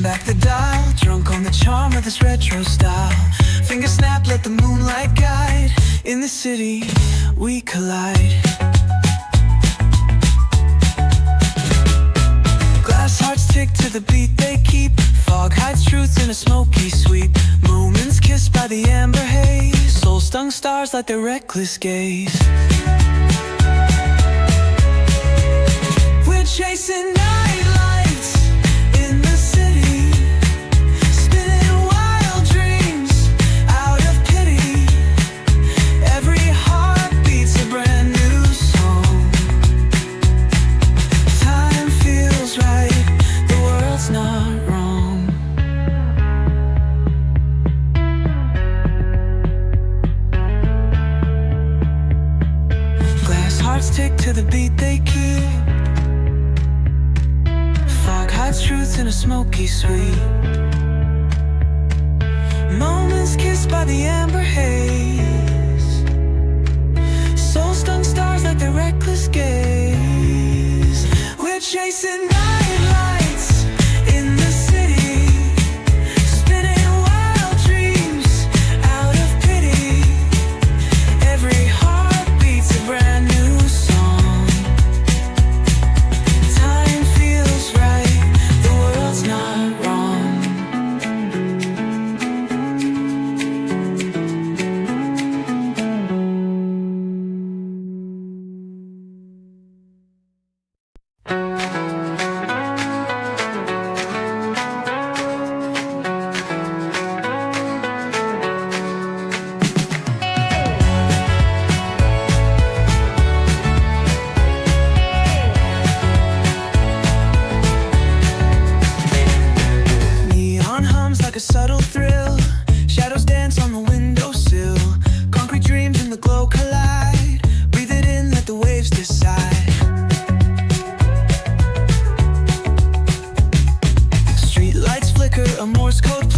back the dial, drunk on the charm of this retro style. Finger snap, let the moonlight guide. In the city, we collide. Glass hearts tick to the beat they keep. Fog hides truth in a smoky sweep. Moments kissed by the amber haze. Soul-stung stars light their reckless gaze. We're chasing night lights in the city, spinning wild dreams out of pity. Every heart beats a brand new song. Time feels right, the world's not wrong. Glass hearts tick to the beat they keep. Fog hides truth in a smoky sweep. Moments kissed by the amber haze. Soul-stung stars like their reckless gaze. We're chasing night lights in the city, spinning wild dreams out of pity. Every heart beats a brand new song. Time feels right, the world's not wrong. Neon hums like a subtle thrill. Shadows dance on the windowsill. Concrete dreams in the glow collide. Breathe it in, let the waves decide. Street lights flicker, a Morse code